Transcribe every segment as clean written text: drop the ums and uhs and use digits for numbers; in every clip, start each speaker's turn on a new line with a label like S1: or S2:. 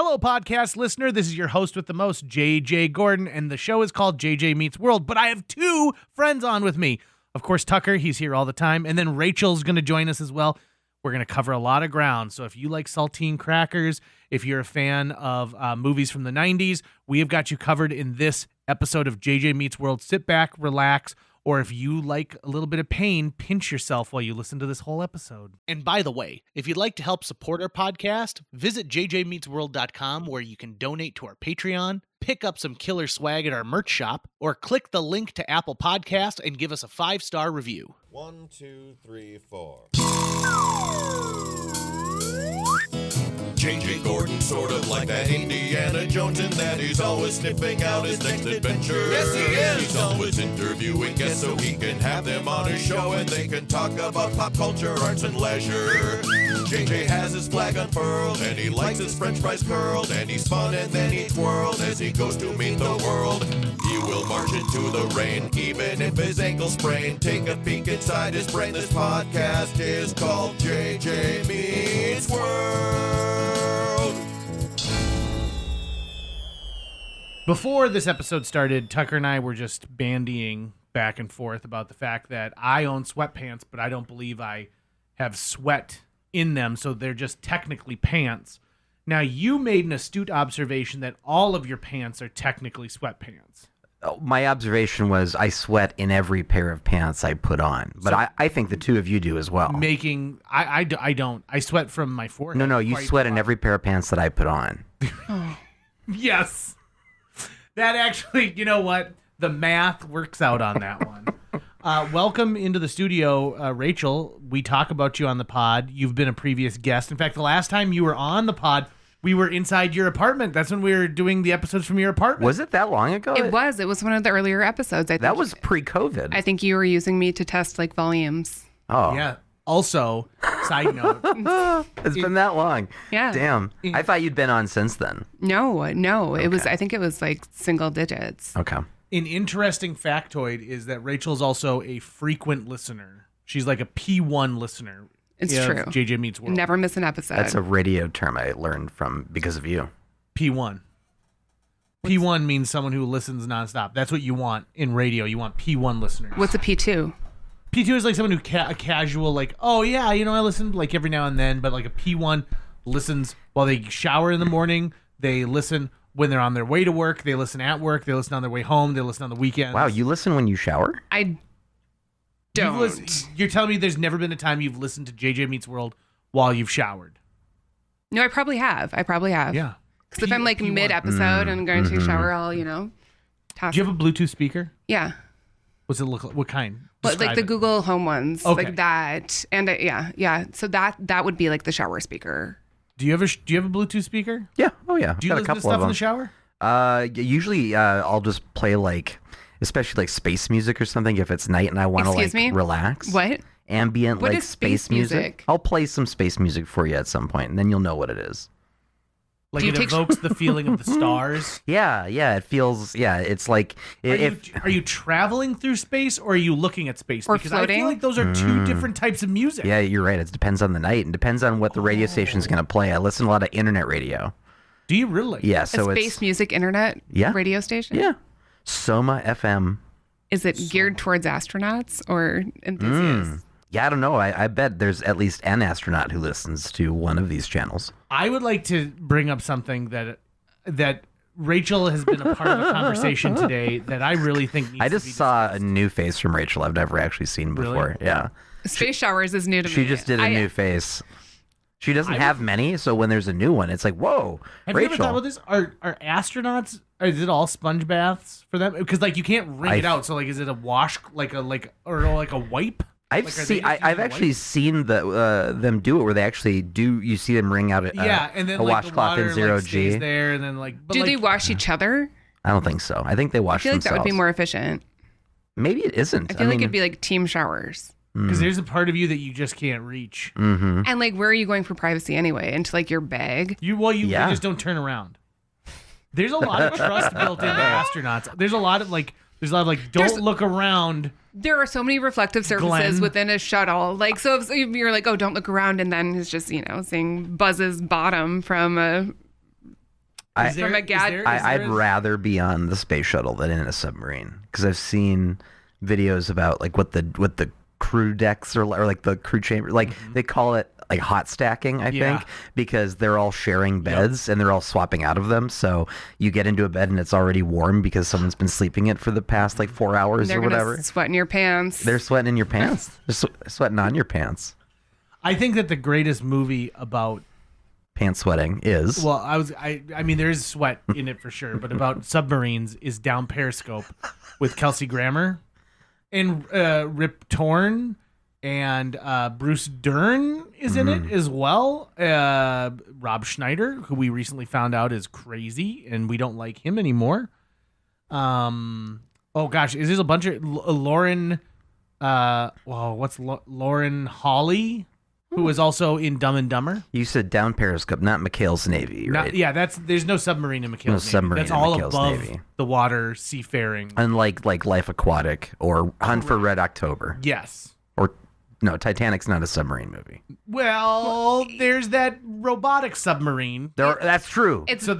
S1: Hello, podcast listener. This is your host with the most, JJ Gordon, and the show is called JJ Meets World, but I have two friends on with me. Of course, Tucker, he's here all the time, and then Rachel's going to join us as well. We're going to cover a lot of ground, so if you like saltine crackers, if you're a fan of movies from the 90s, we have got you covered in this episode of JJ Meets World. Sit back, relax, or if you like a little bit of pain, pinch yourself while you listen to this whole episode. And by the way, if you'd like to help support our podcast, visit jjmeetsworld.com where you can donate to our Patreon, pick up some killer swag at our merch shop, or click the link to Apple Podcast and give us a 5-star review.
S2: 1, 2, 3, 4. JJ Gordon, sort of like that Indiana Jones, in that he's always sniffing out his next adventure. Yes, he is. He's always interviewing guests so he can have them on his show and they can talk about pop culture, arts, and leisure. JJ has his flag unfurled and he likes his french fries curled, and he's fun and then he twirled as he goes to meet the world. He will march into the rain even if his ankle sprained. Take a peek inside his brain. This podcast is called JJ Meets World.
S1: Before this episode started, Tucker and I were just bandying back and forth about the fact that I own sweatpants, but I don't believe I have sweat in them, so they're just technically pants. Now, you made an astute observation that all of your pants are technically sweatpants.
S3: My observation was I sweat in every pair of pants I put on, but
S1: So-
S3: I think the two of you do as well.
S1: I don't. I sweat from my forehead.
S3: No, you
S1: quite
S3: sweat
S1: a
S3: in
S1: lot.
S3: every pair of pants that I put on.
S1: Yes. That actually, you know what? The math works out on that one. Welcome into the studio, Rachel. We talk about you on the pod. You've been a previous guest. In fact, the last time you were on the pod, we were inside your apartment. That's when we were doing the episodes from your apartment.
S3: Was it that long ago?
S4: It was one of the earlier episodes. I think
S3: That was pre-COVID.
S4: I think you were using me to test like volumes.
S3: Oh,
S1: Yeah. Also, side note,
S3: it's been that long.
S4: Yeah.
S3: Damn. I thought you'd been on since then.
S4: No, it was. I think it was like single digits.
S3: Okay.
S1: an interesting factoid is that Rachel's also a frequent listener. She's like a P1 listener.
S4: It's
S1: of
S4: true.
S1: JJ Meets World.
S4: Never miss an episode.
S3: That's a radio term I learned from because of you.
S1: P1. P1 means someone who listens nonstop. That's what you want in radio. You want P1 listeners.
S4: What's a P2?
S1: P2 is like someone who a casual, like, oh yeah, I listen like every now and then, but like a P1 listens while they shower in the morning. They listen when they're on their way to work. They listen at work. They listen on their way home. They listen on the weekends.
S3: Wow, you listen when you shower?
S4: I don't.
S1: You're telling me there's never been a time you've listened to JJ Meets World while you've showered?
S4: No, I probably have.
S1: Yeah.
S4: Because if I'm like
S1: P1.
S4: mid-episode and going to take a shower, I'll, toss
S1: Do you have a Bluetooth speaker?
S4: Yeah.
S1: What's it look like? What kind?
S4: But like
S1: Describe
S4: the
S1: it.
S4: Google Home ones,
S1: Okay.
S4: like that, and yeah. So that would be like the shower speaker.
S1: Do you have a Bluetooth speaker?
S3: Yeah. Oh, yeah.
S1: Do you
S3: Got a
S1: listen to
S3: couple
S1: stuff
S3: of
S1: in
S3: them.
S1: the shower?
S3: Usually I'll just play especially like space music or something if it's night and I want to
S4: Excuse me?
S3: relax.
S4: What?
S3: Ambient
S4: What
S3: like
S4: is space music?
S3: I'll play some space music for you at some point and then you'll know what it is.
S1: Like
S4: Do you
S1: it
S4: take-
S1: evokes the feeling of the stars.
S3: Yeah, it feels it's like
S1: Are you traveling through space or are you looking at space?
S4: Or
S1: because I
S4: floating?
S1: feel like those are two different types of music.
S3: yeah, you're right. It depends on the night and depends on what the radio station's going to play. I listen to a lot of internet radio.
S1: Do you really?
S3: Yeah,
S4: A
S3: so
S4: space
S3: it's
S4: music internet radio station?
S3: yeah. Soma FM.
S4: Is it geared towards astronauts or enthusiasts?
S3: Yeah, I don't know. I bet there's at least an astronaut who listens to one of these channels.
S1: I would like to bring up something that Rachel has been a part of a conversation today that I really think needs
S3: I
S1: to
S3: just
S1: be
S3: saw
S1: discussed.
S3: a new face from Rachel I've never actually seen before.
S1: Really?
S3: Yeah.
S4: Space showers is new to me.
S3: She just did a new face. She doesn't have many, so when there's a new one, it's like, whoa,
S1: Have you ever
S3: Rachel.
S1: thought about this? Are astronauts? Is it all sponge baths for them? Because like you can't wring it out. So like, is it a wash or like a wipe?
S3: I've
S1: Like, are they
S3: seen.
S1: just
S3: I've
S1: using
S3: actually
S1: wipes?
S3: seen them do it where they actually do. You see them wring out a
S1: And then
S3: a
S1: like
S3: washcloth
S1: the
S3: in
S1: water,
S3: zero
S1: like,
S3: G.
S1: stays there, and then like. But
S4: Do
S1: like,
S4: they wash each other?
S3: I don't think so. I think they
S4: I
S3: wash
S4: feel like
S3: themselves.
S4: that would be more efficient.
S3: Maybe it isn't.
S4: I feel like
S3: mean,
S4: it'd be like team showers.
S1: Because there's a part of you that you just can't reach.
S3: Mm-hmm.
S4: And like, where are you going for privacy anyway? Into like your bag?
S1: You
S3: Yeah.
S1: just don't turn around. There's a lot of trust built into astronauts. There's a lot of like don't look around.
S4: There are so many reflective surfaces
S1: Glenn.
S4: within a shuttle. Like, so if you're like, oh, don't look around, and then it's just, seeing Buzz's bottom from a From a gad-
S3: I'd rather be on the space shuttle than in a submarine because I've seen videos about like what the crew decks or like the crew chamber, like they call it like hot stacking, I think, because they're all sharing beds and they're all swapping out of them. So you get into a bed and it's already warm because someone's been sleeping it for the past like 4 hours or whatever.
S4: They're sweating your pants.
S3: They're sweating in your pants. They're sweating on your pants.
S1: I think that the greatest movie about
S3: pants sweating is
S1: I mean there is sweat in it for sure, but about submarines is Down Periscope with Kelsey Grammer and Rip Torn and Bruce Dern is in it as well. Rob Schneider, who we recently found out is crazy and we don't like him anymore. Oh gosh, is there a bunch of Lauren Lauren Holly, who is also in Dumb and Dumber.
S3: You said Down Periscope, not McHale's Navy, right?
S1: There's no submarine in McHale's Navy.
S3: Submarine
S1: that's
S3: in
S1: all
S3: McHale's
S1: above
S3: Navy.
S1: the water, seafaring.
S3: Unlike like Life Aquatic or Hunt for Red October.
S1: Yes.
S3: Or no, Titanic's not a submarine movie.
S1: Well, there's that robotic submarine.
S3: That's true.
S4: It's
S3: That's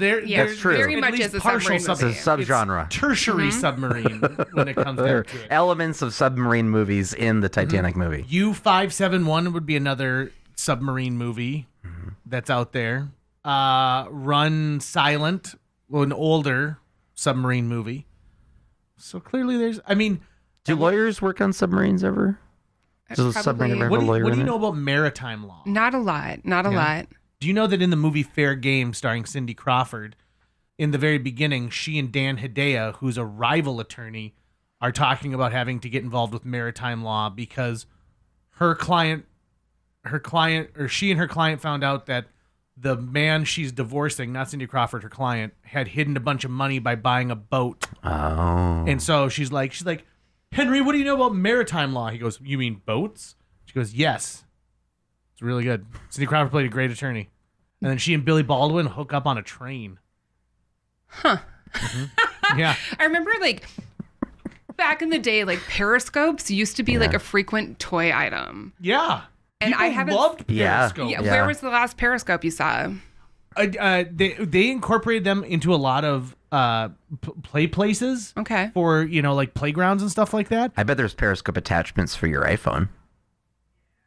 S3: true.
S4: Very
S1: At
S4: much
S1: least
S4: is a
S1: partial
S4: submarine
S3: It's a
S4: movie.
S3: subgenre.
S1: Tertiary submarine when it comes
S3: There
S1: down to it.
S3: are elements of submarine movies in the Titanic movie.
S1: U-571 would be another submarine movie that's out there. Run Silent, an older submarine movie. So clearly
S3: Do lawyers work on submarines ever? Does a submarine ever have a lawyer
S1: what do you
S3: in it?
S1: know about maritime law?
S4: Not a lot. Not a lot.
S1: Do you know that in the movie Fair Game, starring Cindy Crawford, in the very beginning, she and Dan Hedaya, who's a rival attorney, are talking about having to get involved with maritime law because she and her client found out that the man she's divorcing, not Cindy Crawford, her client, had hidden a bunch of money by buying a boat.
S3: Oh.
S1: And so she's like, Henry, what do you know about maritime law? He goes, you mean boats? She goes, yes. It's really good. Cindy Crawford played a great attorney. And then she and Billy Baldwin hook up on a train.
S4: Huh.
S1: Yeah.
S4: I remember like back in the day, like periscopes used to be like a frequent toy item.
S1: Yeah.
S4: And
S1: People
S4: I haven't
S1: loved
S3: Yeah.
S1: Periscope.
S4: Yeah, where was the last periscope you saw?
S1: They incorporated them into a lot of play places.
S4: Okay.
S1: For, like playgrounds and stuff like that.
S3: I bet there's Periscope attachments for your iPhone.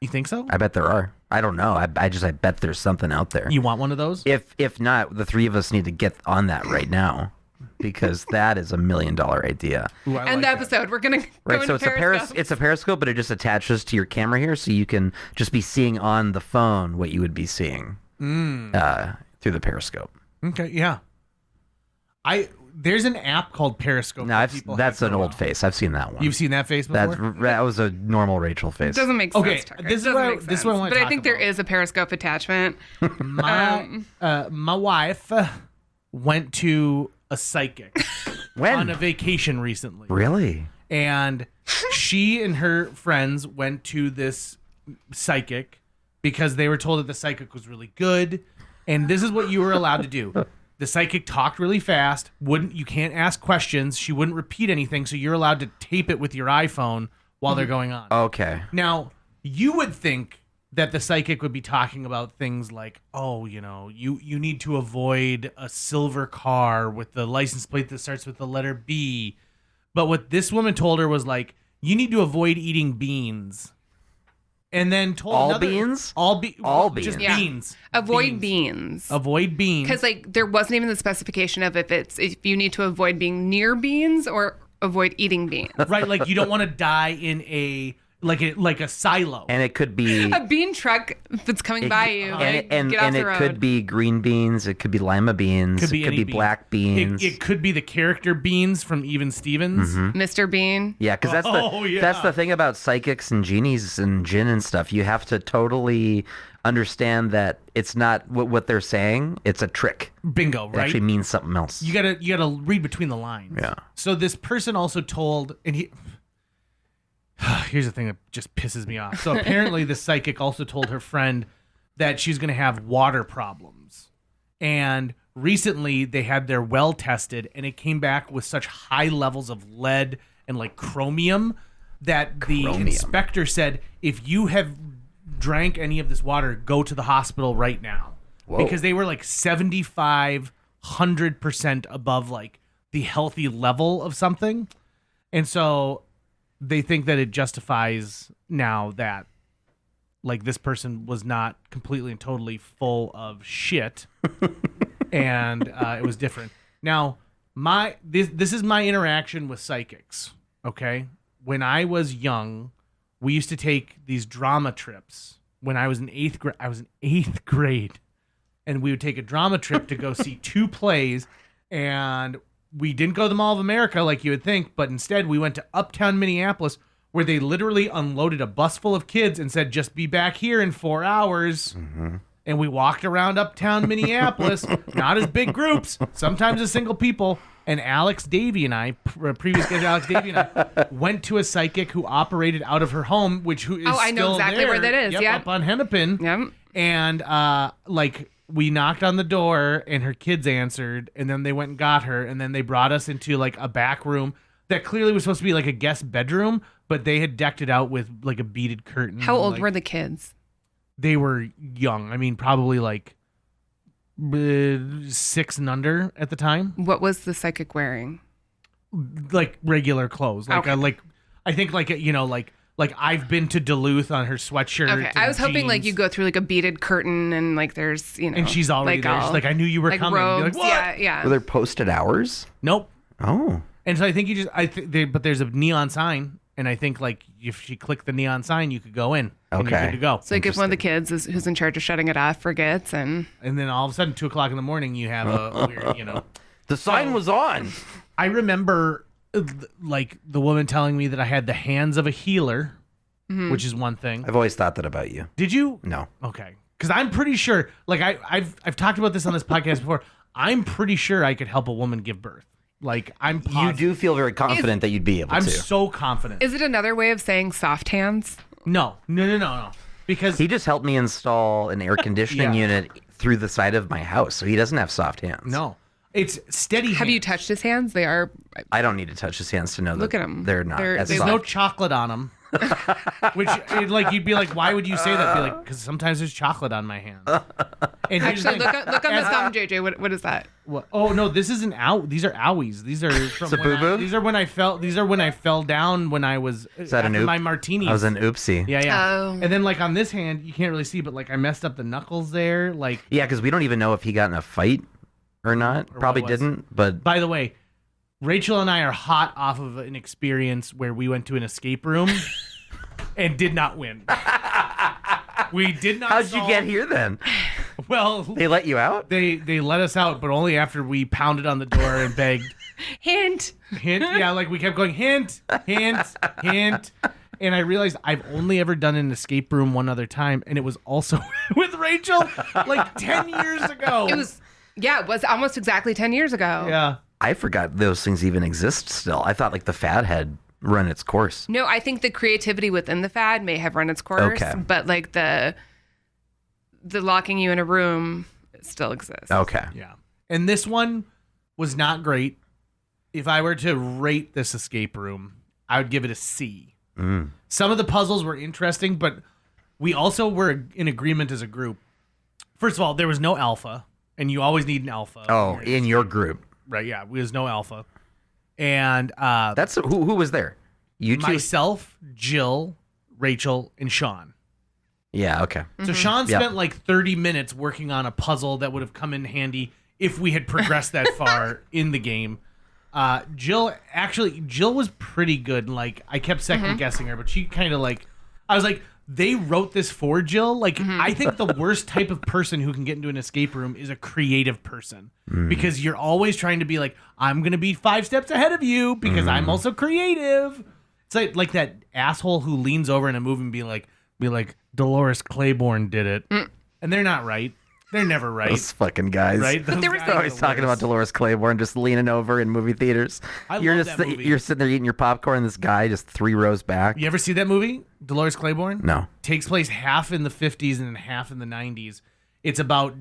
S1: You think so?
S3: I bet there are. I don't know. I bet there's something out there.
S1: You want one of those?
S3: If not, the three of us need to get on that right now because that is $1 million idea.
S1: Ooh, I
S4: End
S1: like
S4: the
S1: that.
S4: episode. We're gonna
S3: Right,
S4: go
S3: so
S4: into
S3: it's a periscope, but it just attaches to your camera here, so you can just be seeing on the phone what you would be seeing through the periscope.
S1: Okay, yeah. There's an app called Periscope.
S3: No,
S1: that people
S3: that's
S1: have
S3: an
S1: for a
S3: old
S1: while.
S3: face. I've seen that one.
S1: You've seen that face before?
S3: That was a normal Rachel face.
S4: It doesn't make sense.
S1: Okay,
S4: Tucker.
S1: this
S4: It
S1: is
S4: doesn't
S1: what I-
S4: make
S1: this is what I
S4: sense.
S1: wanna
S4: But I
S1: talk
S4: think there
S1: about.
S4: is a periscope attachment.
S1: My wife went to a psychic
S3: When?
S1: on a vacation recently.
S3: Really?
S1: And she and her friends went to this psychic because they were told that the psychic was really good. And this is what you were allowed to do. The psychic talked really fast. You can't ask questions. She wouldn't repeat anything. So you're allowed to tape it with your iPhone while they're going on.
S3: Okay.
S1: Now, you would think that the psychic would be talking about things like, you need to avoid a silver car with the license plate that starts with the letter B. But what this woman told her was like, you need to avoid eating beans. And then told
S3: All
S1: another,
S3: beans?
S1: all
S3: beans.
S1: just
S4: Yeah.
S1: beans.
S4: Avoid beans.
S1: Avoid beans.
S4: Because like there wasn't even the specification of if you need to avoid being near beans or avoid eating beans.
S1: Right, like you don't want to die in a silo.
S3: And it could be
S4: A bean truck that's coming by you. Like,
S3: and
S4: get off
S3: and
S4: the
S3: it
S4: road.
S3: could be green beans, it could be lima beans,
S1: Could be
S3: it could
S1: any
S3: be
S1: bean.
S3: black beans.
S1: It could be the character Beans from Even Stevens.
S4: Mr. Bean.
S3: Yeah, because that's the thing about psychics and genies and jinn and stuff. You have to totally understand that it's not what they're saying. It's a trick.
S1: Bingo,
S3: It
S1: right?
S3: actually means something else.
S1: You gotta read between the lines.
S3: Yeah.
S1: So this person also told, and here's the thing that just pisses me off. So apparently the psychic also told her friend that she's gonna have water problems, and recently they had their well tested, and it came back with such high levels of lead and like chromium that the inspector said, if you have drank any of this water, go to the hospital right now.
S3: Whoa.
S1: Because they were like 75 100% above like the healthy level of something. And so they think that it justifies now that like this person was not completely and totally full of shit and it was different. Now, this is my interaction with psychics, okay? When I was young, we used to take these drama trips. When I was in eighth grade, and we would take a drama trip to go see 2 plays, and we didn't go to the Mall of America like you would think, but instead we went to Uptown Minneapolis, where they literally unloaded a bus full of kids and said, just be back here in 4 hours. Mm-hmm. And we walked around Uptown Minneapolis, not as big groups, sometimes as single people. And Alex Davey and I, previous guest Alex Davey and I, went to a psychic who operated out of her home, who is
S4: I know
S1: still
S4: exactly
S1: there.
S4: where that is. Yep.
S1: Up on Hennepin.
S4: Yep.
S1: And like we knocked on the door, and her kids answered, and then they went and got her, and then they brought us into like a back room that clearly was supposed to be like a guest bedroom, but they had decked it out with like a beaded curtain.
S4: How old were the kids?
S1: They were young. I mean, probably like 6 and under at the time.
S4: What was the psychic wearing?
S1: Like regular clothes. Like
S4: okay.
S1: I think like like I've been to Duluth on her sweatshirt.
S4: Okay, I was hoping like you go through like a beaded curtain and like there's
S1: and she's already
S4: like
S1: there. She's like, I knew you were
S4: like
S1: coming.
S4: Robes.
S1: Be like, what?
S4: Yeah.
S3: Were there posted hours?
S1: Nope.
S3: Oh.
S1: And so I think but there's a neon sign, and I think like if she clicked the neon sign, you could go in. And you're
S3: Okay.
S1: good to go.
S4: So like if one of the kids who's in charge of shutting it off forgets and
S1: then all of a sudden 2:00 in the morning, you have a weird,
S3: The sign was on.
S1: I remember like the woman telling me that I had the hands of a healer, which is one thing.
S3: I've always thought that about you.
S1: Did you?
S3: No.
S1: Okay. Because I'm pretty sure, like I've talked about this on this podcast before. I'm pretty sure I could help a woman give birth. Like I'm positive.
S3: You do feel very confident that you'd be able
S1: I'm
S3: to.
S1: so confident.
S4: is it another way of saying soft hands?
S1: No. Because
S3: He just helped me install an air conditioning
S1: Yeah.
S3: unit through the side of my house, so he doesn't have soft hands.
S1: no, it's steady.
S4: Have you
S1: hands.
S4: touched his hands? They are.
S3: I don't need to touch his hands to know
S4: Look
S3: that
S4: at 'em.
S3: they're not. as
S1: There's
S3: soft.
S1: no chocolate on them. Which, like, you'd be like, why would you say that? Be like, because sometimes there's chocolate on my hands. And here's the
S4: Actually,
S1: thing.
S4: look on the thumb, JJ. What is that?
S1: What? Oh no, this isn't out. These are owies. These are from
S3: It's a boo-boo?
S1: These are when I fell. These are when I fell down when I was
S3: Is that an
S1: after
S3: oop?
S1: my martinis.
S3: I was an oopsie.
S1: Yeah.
S4: Oh.
S1: And then like on this hand, you can't really see, but like I messed up the knuckles there. Like,
S3: Yeah, because we don't even know if he got in a fight or not.
S1: Or what
S3: Probably
S1: it was.
S3: didn't, but
S1: by the way, Rachel and I are hot off of an experience where we went to an escape room and did not win. We did not.
S3: how'd you
S1: solve-
S3: get here then?
S1: Well,
S3: They let you out?
S1: they let us out, but only after we pounded on the door and begged.
S4: Hint.
S1: Hint. Yeah, like we kept going, hint, hint, hint. And I realized I've only ever done an escape room one other time, and it was also with Rachel like 10 years ago.
S4: It was almost exactly 10 years ago.
S1: Yeah.
S3: I forgot those things even exist still. I thought like the fad had run its course.
S4: No, I think the creativity within the fad may have run its course,
S3: Okay.
S4: but like the locking you in a room still exists.
S3: Okay.
S1: Yeah. And this one was not great. If I were to rate this escape room, I would give it a C. Some of the puzzles were interesting, but we also were in agreement as a group. First of all, there was no alpha, and you always need an alpha.
S3: Oh, in your group.
S1: Right, yeah. There's no alpha. And
S3: That's who was there? You two?
S1: myself, Jill, Rachel, and Sean.
S3: Yeah, okay.
S1: So Sean
S3: Yep.
S1: spent like 30 minutes working on a puzzle that would have come in handy if we had progressed that far in the game. Jill was pretty good. Like I kept second guessing her, but she kind of like, I was like, they wrote this for Jill. Like I think the worst type of person who can get into an escape room is a creative person because you're always trying to be like, I'm going to be 5 steps ahead of you because I'm also creative. It's like that asshole who leans over in a movie and be like Dolores Claiborne did it. And they're not right. They're never right.
S3: Those fucking guys.
S1: Right? Those
S4: there was
S1: guys
S3: They're
S1: are
S3: always
S1: the
S3: talking about
S1: worst.
S3: Dolores Claiborne just leaning over in movie theaters.
S1: I
S3: you're
S1: love
S3: just
S1: that movie.
S3: you're sitting there eating your popcorn. This guy just 3 rows back.
S1: You ever see that movie, Dolores Claiborne?
S3: No.
S1: Takes place half in the 50s and half in the 90s. It's about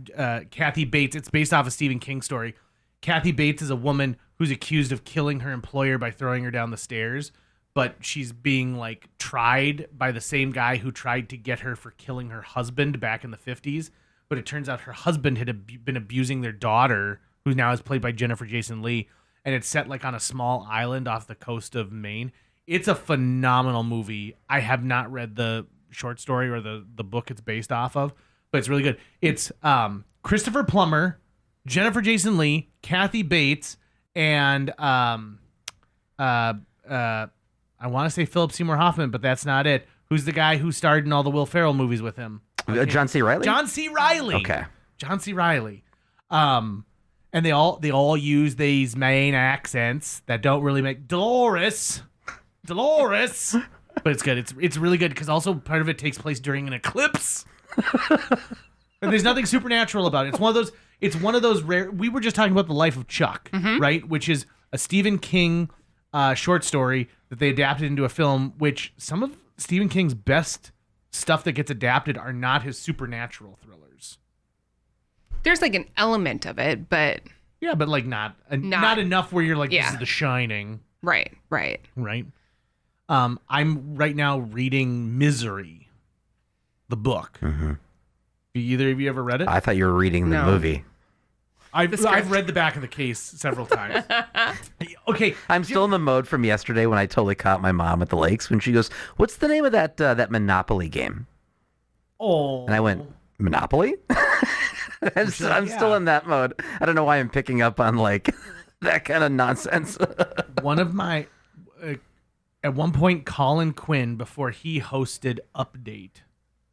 S1: Kathy Bates. It's based off a Stephen King story. Kathy Bates is a woman who's accused of killing her employer by throwing her down the stairs, but she's being like tried by the same guy who tried to get her for killing her husband back in the 50s. But it turns out her husband had been abusing their daughter who now is played by Jennifer Jason Leigh, and it's set like on a small island off the coast of Maine. It's a phenomenal movie. I have not read the short story or the book it's based off of, but it's really good. It's Christopher Plummer, Jennifer Jason Leigh, Kathy Bates, and I want to say Philip Seymour Hoffman, but that's not it. Who's the guy who starred in all the Will Ferrell movies with him?
S3: John C. Reilly?
S1: John C. Reilly.
S3: Okay.
S1: John C. Reilly. And they all use these Maine accents that don't really make Dolores. But it's good. It's really good because also part of it takes place during an eclipse. And there's nothing supernatural about it. It's one of those rare. We were just talking about The Life of Chuck, right? Which is a Stephen King short story that they adapted into a film. Which some of Stephen King's best stuff that gets adapted are not his supernatural thrillers.
S4: There's like an element of it, but
S1: yeah, but like not enough where you're like, this is The Shining.
S4: Right.
S1: I'm right now reading Misery, the book.
S3: Mm-hmm.
S1: Either of you ever read it?
S3: I thought you were reading the movie.
S1: I've read the back of the case several times. Okay,
S3: I'm still in the mode from yesterday when I totally caught my mom at the lakes when she goes, "What's the name of that Monopoly game?"
S1: Oh,
S3: and I went, "Monopoly." I'm still in that mode. I don't know why I'm picking up on like that kind of nonsense.
S1: One of my, at one point, Colin Quinn, before he hosted Update,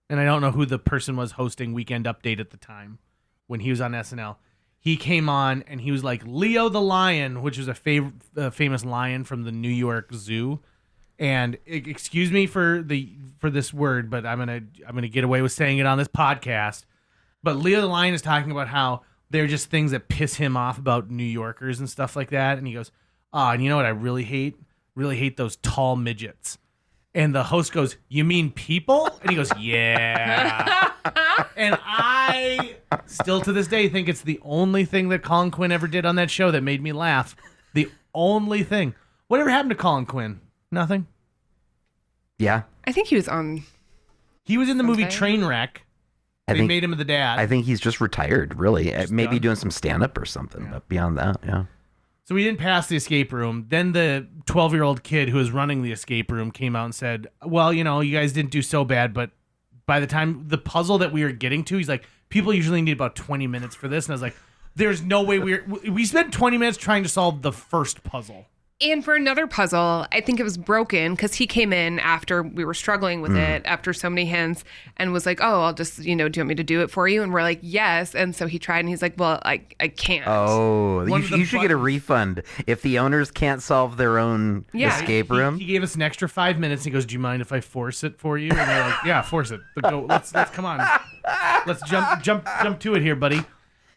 S1: and I don't know who the person was hosting Weekend Update at the time when he was on SNL. He came on and he was like Leo the Lion, which is a famous lion from the New York Zoo. And excuse me for this word, but I'm gonna get away with saying it on this podcast. But Leo the Lion is talking about how they're just things that piss him off about New Yorkers and stuff like that. And he goes, and you know what I really hate? Really hate those tall midgets. And the host goes, "You mean people?" And he goes, "Yeah." And I still to this day think it's the only thing that Colin Quinn ever did on that show that made me laugh. The only thing. Whatever happened to Colin Quinn? Nothing?
S3: Yeah.
S4: I think he was on.
S1: He was in the movie Trainwreck. They made him the dad.
S3: I think he's just retired, really. Maybe doing some stand-up or something. Yeah. But beyond that, yeah.
S1: So we didn't pass the escape room. Then the 12-year-old kid who was running the escape room came out and said, "Well, you know, you guys didn't do so bad, but by the time the puzzle that we were getting to," he's like, "people usually need about 20 minutes for this." And I was like, there's no way we spent 20 minutes trying to solve the first puzzle.
S4: And for another puzzle, I think it was broken because he came in after we were struggling with it, after so many hints, and was like, "Oh, I'll just, do you want me to do it for you?" And we're like, "Yes." And so he tried, and he's like, "Well, I can't."
S3: Oh, you should get a refund if the owners can't solve their own escape room.
S1: He gave us an extra 5 minutes. He goes, "Do you mind if I force it for you?" And we're like, "Yeah, force it. But go. Let's come on. Let's jump to it here, buddy."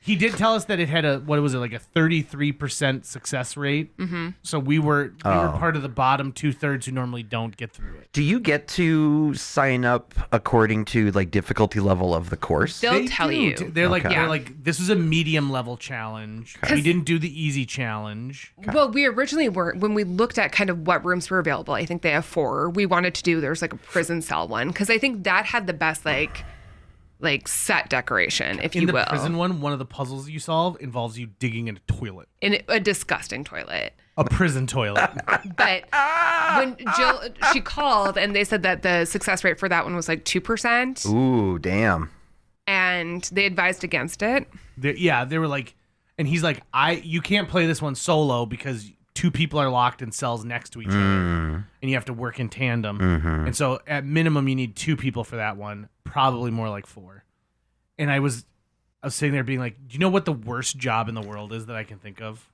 S1: He did tell us that it had like a 33% success rate. Mm-hmm. So we were part of the bottom 2/3 who normally don't get through it.
S3: Do you get to sign up according to like difficulty level of the course?
S4: They'll tell you.
S1: They're like, this was a medium level challenge. We didn't do the easy challenge.
S4: Okay. Well, we originally were, when we looked at kind of what rooms were available, I think they have 4. We wanted to do, there's like a prison cell one, because I think that had the best like set decoration, if you will.
S1: In the prison one of the puzzles you solve involves you digging in a toilet.
S4: In a disgusting toilet.
S1: A prison toilet.
S4: But when she called and they said that the success rate for that one was like 2%.
S3: Ooh, damn.
S4: And they advised against it.
S1: They were like, and he's like, you can't play this one solo because 2 people are locked in cells next to each other, and you have to work in tandem. Mm-hmm. And so at minimum, you need 2 people for that one, probably more like 4. And I was sitting there being like, do you know what the worst job in the world is that I can think of?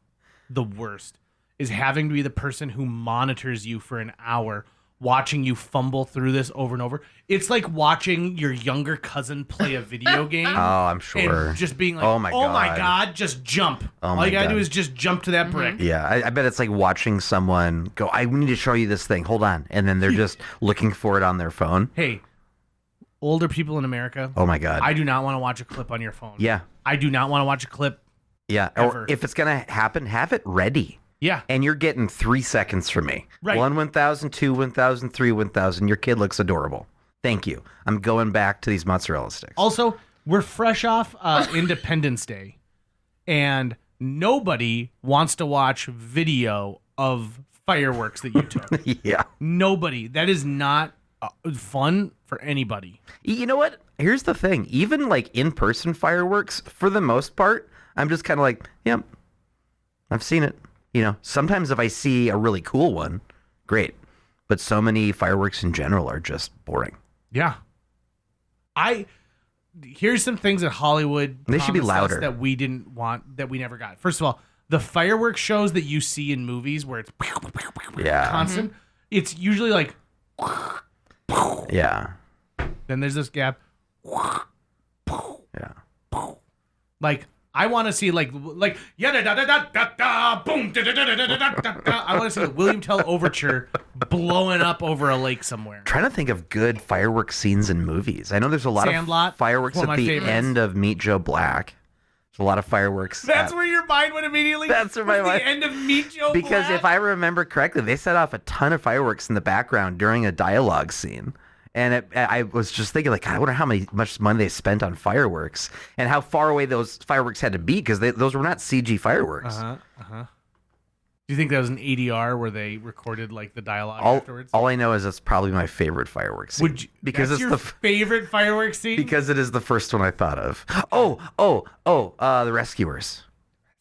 S1: The worst is having to be the person who monitors you for an hour, watching you fumble through this over and over. It's like watching your younger cousin play a video game.
S3: Oh, I'm sure.
S1: And just being like,
S3: oh my God,
S1: just jump.
S3: Oh
S1: All you gotta do is just jump to that brick.
S3: Yeah, I bet it's like watching someone go, "I need to show you this thing. Hold on." And then they're just looking for it on their phone.
S1: Hey, older people in America.
S3: Oh my God.
S1: I do not want to watch a clip on your phone.
S3: Yeah.
S1: I do not want to watch a clip.
S3: Yeah.
S1: Ever.
S3: Or if it's going to happen, have it ready.
S1: Yeah.
S3: And you're getting 3 seconds from me.
S1: Right.
S3: 1,000, 2, 1,000, 3, 1,000. Your kid looks adorable. Thank you. I'm going back to these mozzarella sticks.
S1: Also, we're fresh off Independence Day. And nobody wants to watch video of fireworks that you took.
S3: Yeah.
S1: Nobody. That is not fun for anybody.
S3: You know what? Here's the thing. Even like in-person fireworks, for the most part, I'm just kind of like, yep, I've seen it. You know, sometimes if I see a really cool one, great. But so many fireworks in general are just boring.
S1: Yeah. Here's some things that Hollywood
S3: They should be
S1: promised us
S3: louder.
S1: that we didn't want, that we never got. First of all, the fireworks shows that you see in movies where it's
S3: Yeah.
S1: constant, it's usually like,
S3: Yeah.
S1: then there's this gap.
S3: Yeah.
S1: Like, I want to see like yada da da da da da boom da da da da da da da da. I want to see the William Tell overture blowing up over a lake somewhere.
S3: Trying to think of good fireworks scenes in movies. I know there's a lot
S1: Sandlot,
S3: of fireworks
S1: one of
S3: at
S1: my
S3: the
S1: favorites.
S3: end of Meet Joe Black. There's a lot of fireworks.
S1: That's where your mind went immediately.
S3: That's where my
S1: Was
S3: mind-
S1: the end of Meet Joe
S3: Because
S1: Black?
S3: if I remember correctly, they set off a ton of fireworks in the background during a dialogue scene. And I was just thinking, like, God, I wonder how much money they spent on fireworks and how far away those fireworks had to be, because those were not CG fireworks.
S1: Do you think that was an ADR where they recorded like the dialogue
S3: All,
S1: afterwards?
S3: all I know is that's probably my favorite fireworks scene.
S1: Would you,
S3: because
S1: that's
S3: it's
S1: your
S3: the
S1: favorite fireworks scene?
S3: because it is the first one I thought of. The Rescuers.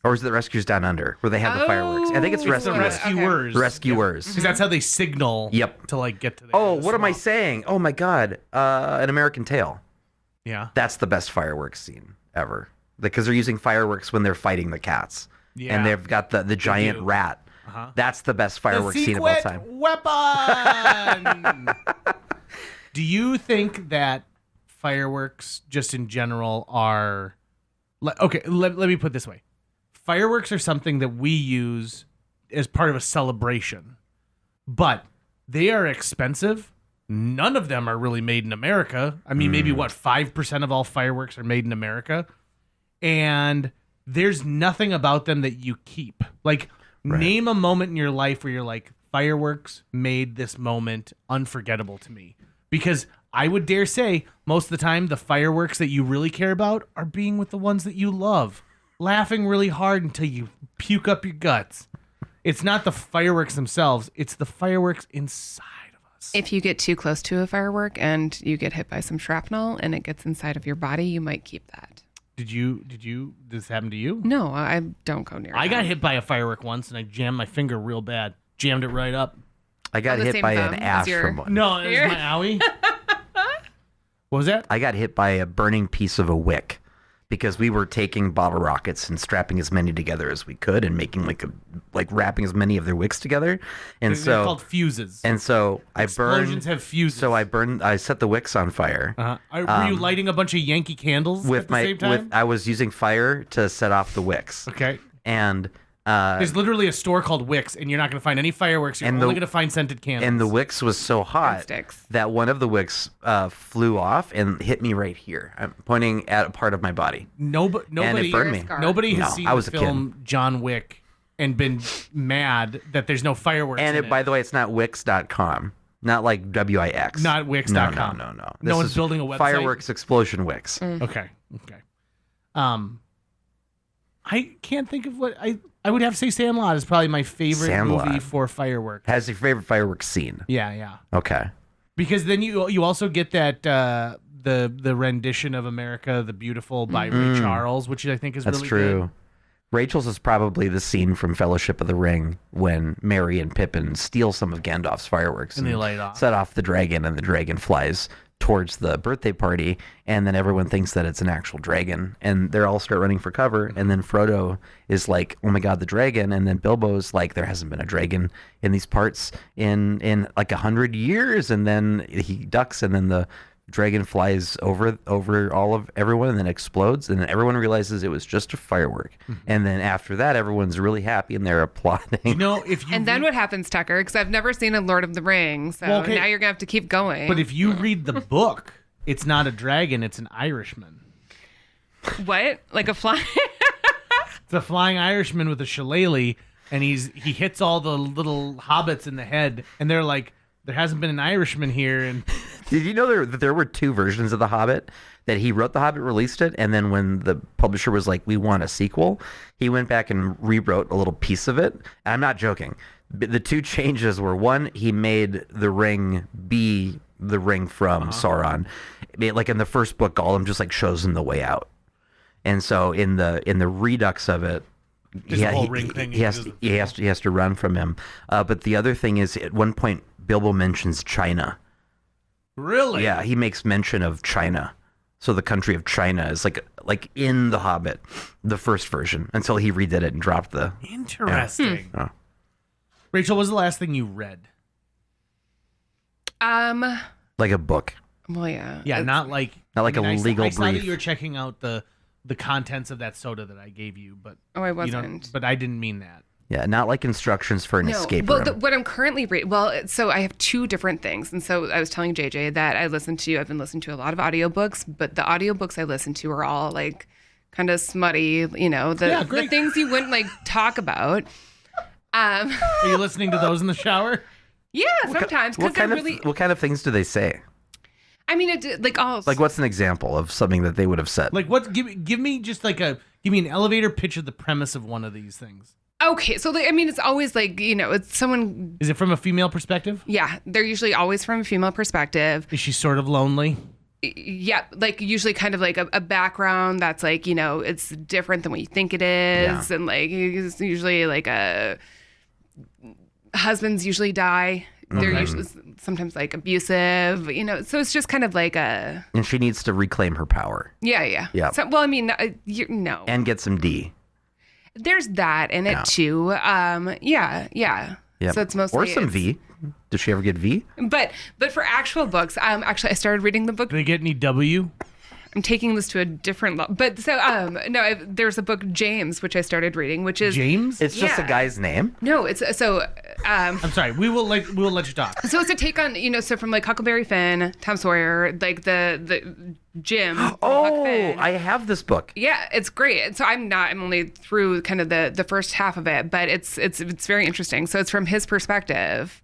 S3: Or is it the Rescuers Down Under, where they have the fireworks? I think it's
S4: Oh,
S1: it's the
S3: Rescuers.
S1: rescuers.
S3: Rescuers.
S1: Because that's how they signal.
S3: Yep.
S1: To like get to.
S3: Oh,
S1: the
S3: what am I
S1: swamp.
S3: saying? Oh my God. An American Tail.
S1: Yeah.
S3: That's the best fireworks scene ever. Because they're using fireworks when they're fighting the cats.
S1: Yeah.
S3: And they've got the giant
S1: do.
S3: rat.
S1: Uh-huh.
S3: That's the best fireworks
S1: The
S3: scene of all
S1: secret
S3: time.
S1: weapon. Do you think that fireworks, just in general, are okay? Let me put it this way: fireworks are something that we use as part of a celebration, but they are expensive. None of them are really made in America. I mean, maybe 5% of all fireworks are made in America, and there's nothing about them that you keep. Like, name a moment in your life where you're like, fireworks made this moment unforgettable to me. Because I would dare say, most of the time, the fireworks that you really care about are being with the ones that you love, laughing really hard until you puke up your guts. It's not the fireworks themselves, it's the fireworks inside of us.
S4: If you get too close to a firework and you get hit by some shrapnel and it gets inside of your body, you might keep that.
S1: Did this happen to you?
S4: No, I don't go near
S1: I
S4: them.
S1: got hit by a firework once and I jammed my finger real bad. Jammed it right up.
S3: I got
S4: the
S3: hit
S4: same
S3: by
S4: thumb
S3: an
S4: as
S3: ash
S4: your-
S3: from one.
S1: No, it was my owie. What was that?
S3: I got hit by a burning piece of a wick because we were taking bottle rockets and strapping as many together as we could and making like wrapping as many of their wicks together. And
S1: They're called fuses.
S3: I
S1: Explosions
S3: burned.
S1: have fuses.
S3: So I set the wicks on fire.
S1: Were you lighting a bunch of Yankee candles at the same time?
S3: I was using fire to set off the wicks.
S1: Okay.
S3: And
S1: There's literally a store called Wicks, and you're not going to find any fireworks. You're
S3: And
S1: only
S3: the-
S1: going to find scented candles.
S3: and the wicks was so hot
S4: sticks.
S3: that one of the wicks flew off and hit me right here. I'm pointing at a part of my body.
S1: nobody,
S3: and it burned me.
S1: nobody has
S3: No,
S1: seen
S3: I was
S1: the
S3: a kid.
S1: film John Wick and been mad that there's no fireworks.
S3: And
S1: in
S3: by the way, it's not Wix.com. Not like Wix.
S1: Not Wix.com.
S3: No.
S1: No
S3: This
S1: one's
S3: is
S1: building a website?
S3: Fireworks explosion Wix.
S1: Okay. I can't think of what I would have to say. Sandlot is probably my favorite
S3: Sandlot.
S1: movie for fireworks.
S3: Has your favorite fireworks scene?
S1: Yeah.
S3: Okay.
S1: Because then you also get that the rendition of America the Beautiful by Ray Charles, which I think is
S3: That's
S1: really
S3: true.
S1: good.
S3: Rachel's is probably the scene from Fellowship of the Ring when Merry and Pippin steal some of Gandalf's fireworks
S1: And they light it off.
S3: set off the dragon, and the dragon flies towards the birthday party, and then everyone thinks that it's an actual dragon, and they all start running for cover, and then Frodo is like, "Oh my God, the dragon!" And then Bilbo's like, "There hasn't been a dragon in these parts in like 100 years," and then he ducks, and then the dragon flies over all of everyone and then explodes, and then everyone realizes it was just a firework. And then after that, everyone's really happy and they're applauding.
S1: You know, if you
S4: And then
S1: read-
S4: what happens, Tucker? Because I've never seen a Lord of the Rings, so
S1: Well, okay.
S4: now you're gonna have to keep going.
S1: but if you read the book, it's not a dragon, it's an Irishman.
S4: What? Like a fly?
S1: It's a flying Irishman with a shillelagh, and he hits all the little hobbits in the head, and they're like, there hasn't been an Irishman here in
S3: Did you know that there were two versions of The Hobbit? That he wrote The Hobbit, released it, and then when the publisher was like, "We want a sequel," he went back and rewrote a little piece of it. And I'm not joking. The two changes were, one, he made the ring be the ring from Sauron. Like in the first book, Gollum just like shows him the way out, and so in the redux of it,
S1: Just the whole ring thing.
S3: he has to run from him. But the other thing is, at one point, Bilbo mentions China.
S1: Really?
S3: Yeah, he makes mention of China. So the country of China is like in The Hobbit, the first version, until he redid it and dropped the.
S1: Interesting.
S3: Oh.
S1: Rachel, what was the last thing you read?
S3: Like a book,
S4: Well, yeah.
S1: Yeah, not like
S3: a legal
S1: I saw that
S3: brief.
S1: you were checking out the contents of that soda that I gave you, but
S4: Oh, I
S1: you
S4: wasn't.
S1: but I didn't mean that.
S3: Yeah, not like instructions for an escape
S4: well,
S3: room.
S4: what I'm currently reading, so I have two different things. And so I was telling JJ that I've been listening to a lot of audiobooks, but the audiobooks I listen to are all like kind of smutty, the things you wouldn't like talk about.
S1: Are you listening to those in the shower?
S4: Yeah, sometimes. Because they're really,
S3: what kind of things do they say?
S4: I mean,
S3: Like, what's an example of something that they would have said?
S1: Like what? Give me just like give me an elevator pitch of the premise of one of these things.
S4: okay. So, it's always like, it's someone,
S1: Is it from a female perspective?
S4: yeah, they're usually always from a female perspective.
S1: Is she sort of lonely?
S4: Yeah, like usually kind of like a background that's like, it's different than what you think it is.
S3: Yeah.
S4: And like, it's usually like husbands usually die. They're usually sometimes like abusive, so it's just kind of like
S3: And she needs to reclaim her power
S4: yeah.
S3: Yeah.
S4: So, well, I mean, no,
S3: and get some D.
S4: there's that in it too. Yeah.
S3: Yeah.
S4: So it's mostly
S3: or some V. Does she ever get V?
S4: But for actual books, actually, I started reading the book.
S1: Do they get any W?
S4: I'm taking this to a different level. But so, no, there's a book, James, which I started reading, which is
S1: James?
S3: It's just a
S4: Yeah.
S3: guy's name.
S4: No, it's so.
S1: I'm sorry. We will let you talk.
S4: So it's a take on, so from like Huckleberry Finn, Tom Sawyer, like the Jim. from Huck
S3: Oh,
S4: Finn.
S3: I have this book.
S4: Yeah, it's great. So I'm only through kind of the first half of it, but it's very interesting. So it's from his perspective.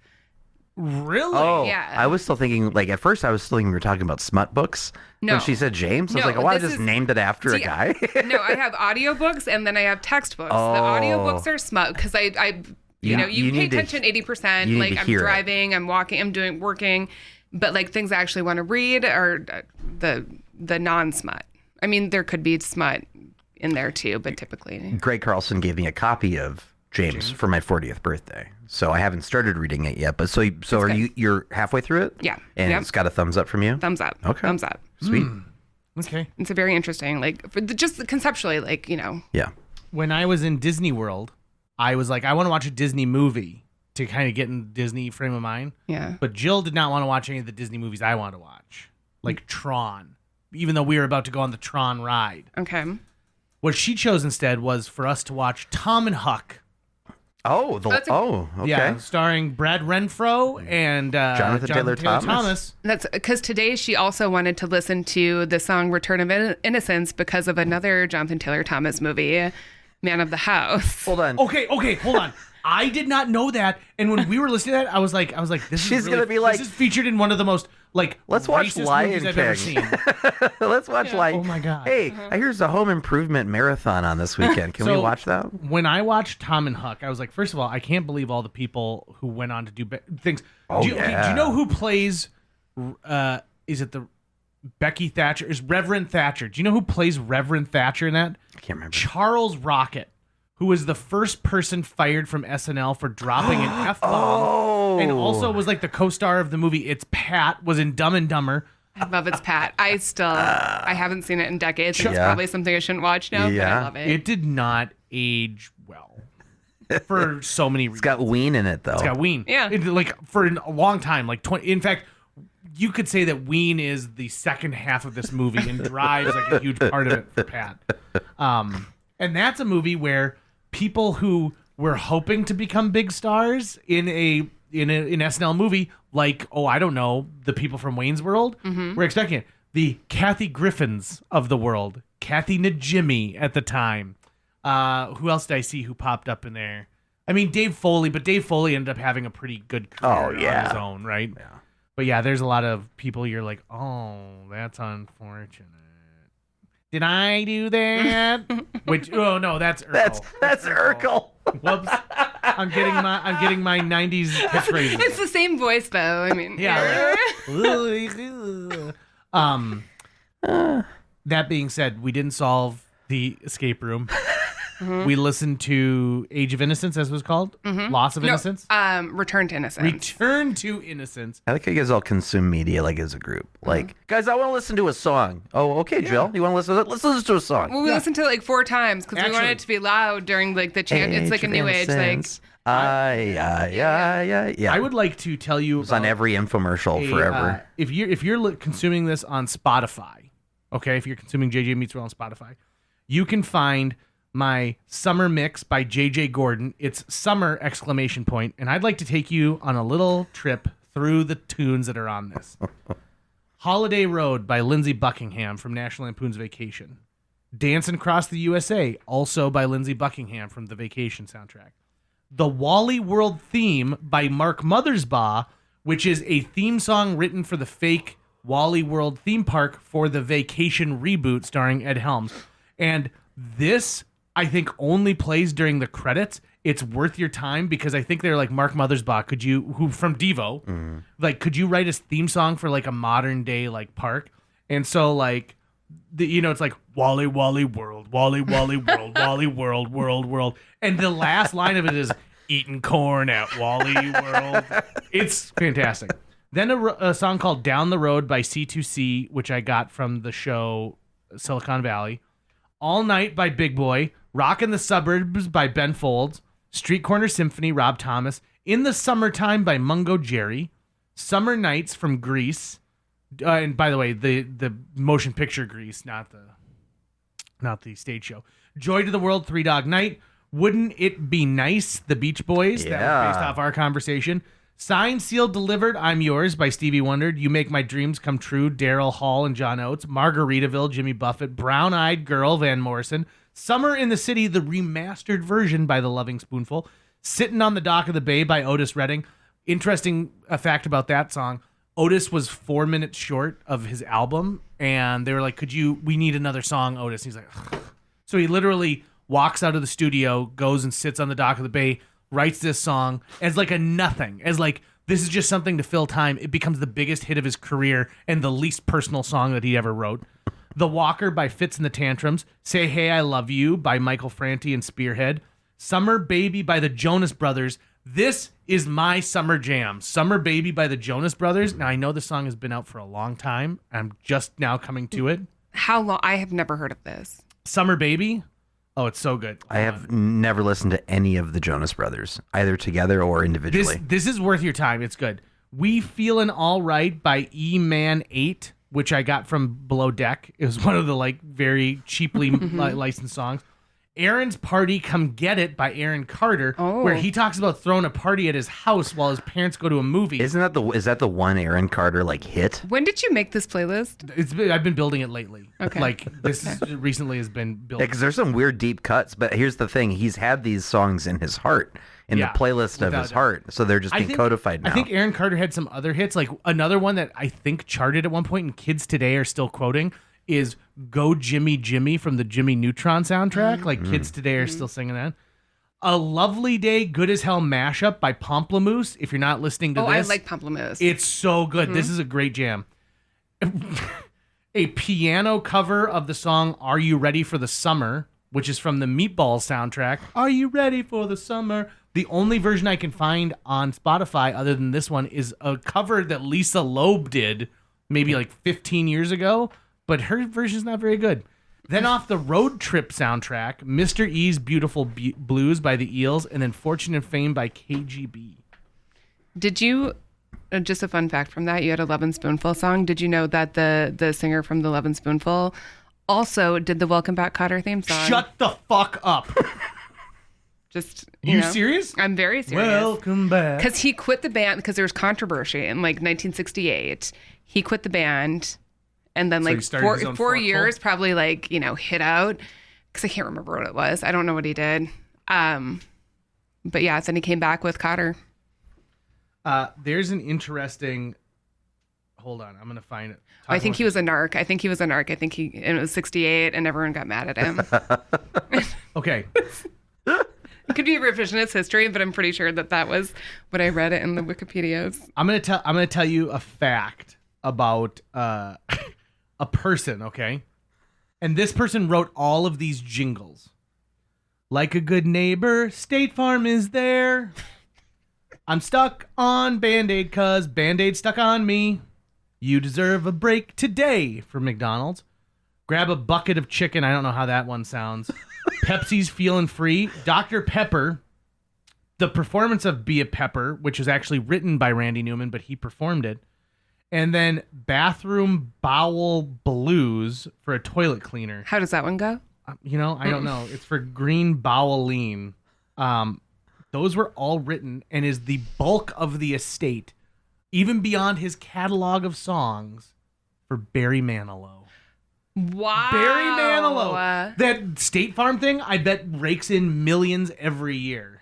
S1: Really?
S3: Oh,
S4: Yeah.
S3: I was still thinking, like, at first I was still thinking we were talking about smut books.
S4: No.
S3: When she said James, I was
S4: No,
S3: like, oh, I
S4: this
S3: just
S4: is-
S3: named it after a
S4: See,
S3: guy.
S4: No, I have audiobooks and then I have textbooks.
S3: Oh.
S4: The audiobooks are smut because I you pay
S3: need to-
S4: attention 80%.
S3: you need
S4: Like
S3: to
S4: I'm
S3: hear it.
S4: driving, I'm walking, I'm working, but like things I actually want to read are the non-smut. I mean, there could be smut in there too, but typically.
S3: Greg Carlson gave me a copy of James for my 40th birthday. So I haven't started reading it yet. But so are
S4: good.
S3: you're halfway through it?
S4: Yeah.
S3: And
S4: Yep.
S3: it's got a thumbs up from you?
S4: Thumbs up.
S3: Okay.
S4: Thumbs up.
S3: Sweet.
S1: Okay.
S4: It's a very interesting, like just conceptually, like,
S3: Yeah.
S1: When I was in Disney World, I was like, I want to watch a Disney movie to kind of get in Disney frame of mind.
S4: yeah.
S1: But Jill did not want to watch any of the Disney movies I wanted to watch, like Tron, even though we were about to go on the Tron ride.
S4: Okay.
S1: What she chose instead was for us to watch Tom and Huck.
S3: Oh,
S4: That's
S3: okay.
S1: Yeah, starring Brad Renfro and
S3: Jonathan Taylor Thomas.
S4: That's because today she also wanted to listen to the song Return of Innocence because of another Jonathan Taylor Thomas movie, Man of the House.
S3: Hold on.
S1: Okay, hold on. I did not know that, and when we were listening to that, I was like, this
S3: She's
S1: is really,
S3: gonna be like-
S1: this is featured in one of the most like
S3: Let's watch
S1: racist
S3: Lion
S1: movies I've ever
S3: King.
S1: seen.
S3: Let's watch
S1: Oh my God.
S3: Hey, here's a home improvement marathon on this weekend. Can we
S1: So,
S3: watch that?
S1: When I watched Tom and Huck, I was like, first of all, I can't believe all the people who went on to do things.
S3: Oh,
S1: do you
S3: yeah.
S1: know who plays? Is it the Becky Thatcher? Is Reverend Thatcher? Do you know who plays Reverend Thatcher in that?
S3: I can't remember.
S1: Charles Rocket, who was the first person fired from SNL for dropping an F-bomb.
S3: Oh.
S1: And also was like the co-star of the movie It's Pat, was in Dumb and Dumber.
S4: I love It's Pat. I haven't seen it in decades. It's
S3: Yeah.
S4: probably something I shouldn't watch now, but
S3: Yeah.
S4: I love it.
S1: It did not age well for so many reasons.
S3: It's got Ween in it, though.
S1: It's got Ween.
S4: Yeah.
S1: Like for a long time, like 20. In fact, you could say that Ween is the second half of this movie and drives like a huge part of it for Pat. And that's a movie where people who were hoping to become big stars in an SNL movie, like, oh, I don't know, the people from Wayne's World, were expecting it. The Kathy Griffins of the world, Kathy Najimy at the time. Who else did I see who popped up in there? I mean, Dave Foley, but Dave Foley ended up having a pretty good career on his own, right? But yeah, there's a lot of people you're like, oh, that's unfortunate. Did I do that? Which oh no, that's Urkel.
S3: That's Urkel.
S1: Whoops. I'm getting my 90s catchphrases.
S4: It's the same voice though. I mean,
S1: Yeah. That being said, we didn't solve the escape room. We listened to Age of Innocence, as it was called. Loss of Innocence.
S4: Return to Innocence.
S1: Return to Innocence.
S3: I like how you guys all consume media like as a group. Like, guys, I want to listen to a song. Oh, okay, Jill. You want to listen? Let's listen to a song.
S4: Well, we listened to it like 4 times because we wanted it to be loud during like the chant. It's like a new age, like.
S3: Yeah.
S1: I would like to tell you
S3: It's on every infomercial forever.
S1: If you're consuming this on Spotify, okay, if you're consuming JJ Meets World on Spotify, you can find my summer mix by JJ Gordon. It's summer ! And I'd like to take you on a little trip through the tunes that are on this. Holiday Road by Lindsey Buckingham from National Lampoon's Vacation. Dancing Across the USA, also by Lindsey Buckingham from the Vacation soundtrack. The Wally World Theme by Mark Mothersbaugh, which is a theme song written for the fake Wally World theme park for the Vacation reboot starring Ed Helms. And this, I think, only plays during the credits. It's worth your time because I think they're like, Mark Mothersbaugh, who from Devo, like, could you write a theme song for like a modern day like park? And so like, it's like Wally World, Wally World, Wally World. And the last line of it is eating corn at Wally World. It's fantastic. Then a song called Down the Road by C2C, which I got from the show Silicon Valley. All Night by Big Boy. Rockin' the Suburbs by Ben Folds. Street Corner Symphony, Rob Thomas. In the Summertime by Mungo Jerry. Summer Nights from Grease. And by the way, the motion picture Grease, not the stage show. Joy to the World, Three Dog Night. Wouldn't It Be Nice, The Beach Boys.
S3: Yeah.
S1: That was based off our conversation. Signed, Sealed, Delivered, I'm Yours by Stevie Wonder. You Make My Dreams Come True, Daryl Hall and John Oates. Margaritaville, Jimmy Buffett. Brown Eyed Girl, Van Morrison. Summer in the City, the remastered version by The Loving Spoonful. Sitting on the Dock of the Bay by Otis Redding. Interesting fact about that song. Otis was 4 minutes short of his album, and they were like, we need another song, Otis. And he's like, ugh. So he literally walks out of the studio, goes and sits on the dock of the bay, writes this song as like a nothing, as like, this is just something to fill time. It becomes the biggest hit of his career and the least personal song that he ever wrote. The Walker by Fitz and the Tantrums. Say Hey I Love You by Michael Franti and Spearhead. Summer Baby by the Jonas Brothers. This is my summer jam. Summer Baby by the Jonas Brothers. Now, I know the song has been out for a long time. I'm just now coming to it.
S4: How long? I have never heard of this.
S1: Summer Baby. Oh, it's so good.
S3: I have never listened to any of the Jonas Brothers, either together or individually.
S1: This is worth your time. It's good. We Feelin' All Right by E-Man 8, which I got from Below Deck. It was one of the like very cheaply licensed songs. Aaron's Party, Come Get It by Aaron Carter, where he talks about throwing a party at his house while his parents go to a movie.
S3: Is that the one Aaron Carter like hit?
S4: When did you make this playlist?
S1: I've been building it lately.
S4: Okay.
S1: Like recently has been built.
S3: Yeah, because there's some weird deep cuts, but here's the thing: he's had these songs in his heart, in the playlist of his heart, so they're just being codified now.
S1: I think Aaron Carter had some other hits, like another one that I think charted at one point, and kids today are still quoting. Is Go Jimmy Jimmy from the Jimmy Neutron soundtrack. Like kids today are still singing that. A Lovely Day, Good as Hell mashup by Pomplamoose. If you're not listening to this.
S4: I like Pomplamoose.
S1: It's so good. This is a great jam. A piano cover of the song Are You Ready for the Summer, which is from the Meatballs soundtrack. Are you ready for the summer? The only version I can find on Spotify other than this one is a cover that Lisa Loeb did maybe like 15 years ago. But her version's not very good. Then off the Road Trip soundtrack, Mr. E's Beautiful Blues by the Eels, and then Fortune and Fame by KGB.
S4: Did you, just a fun fact from that, you had a Love and Spoonful song. Did you know that the singer from the Love and Spoonful also did the Welcome Back Kotter theme song?
S1: Shut the fuck up.
S4: Just
S1: You serious?
S4: I'm very serious.
S1: Welcome back.
S4: Because he quit the band because there was controversy in like 1968. He quit the band. And then like four years probably like, hit out because I can't remember what it was. I don't know what he did. But yeah, then he came back with Cotter.
S1: There's an interesting Hold on, I'm gonna find it.
S4: I think he was a narc. I think he was a narc. I think and it was 68 and everyone got mad at him.
S1: Okay.
S4: It could be revisionist history, but I'm pretty sure that was what I read it in the Wikipedias.
S1: I'm gonna tell you a fact about a person, okay? And this person wrote all of these jingles. Like a good neighbor, State Farm is there. I'm stuck on Band-Aid 'cause Band-Aid stuck on me. You deserve a break today from McDonald's. Grab a bucket of chicken. I don't know how that one sounds. Pepsi's feeling free. Dr. Pepper. The performance of Be a Pepper, which is actually written by Randy Newman, but he performed it. And then Bathroom Bowel Blues for a toilet cleaner.
S4: How does that one go?
S1: I don't know. It's for Green Boweline. Those were all written and is the bulk of the estate, even beyond his catalog of songs, for Barry Manilow.
S4: Wow.
S1: Barry Manilow. That State Farm thing, I bet rakes in millions every year.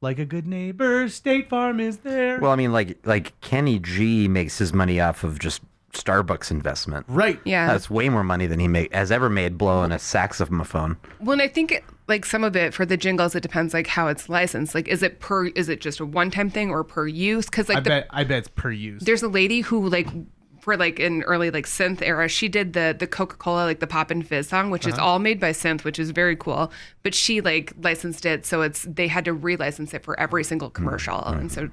S1: Like a good neighbor, State Farm is there.
S3: Well, I mean, like Kenny G makes his money off of just Starbucks investment.
S1: Right.
S4: Yeah.
S3: That's way more money than he has ever made blowing a saxophone.
S4: Well, and I think some of it for the jingles, it depends how it's licensed. Like, is it just a one-time thing or per use? Because
S1: I bet it's per use.
S4: There's a lady who for in early synth era, she did the Coca-Cola the Pop and Fizz song, which is all made by synth, which is very cool. But she licensed it, so they had to relicense it for every single commercial, and so.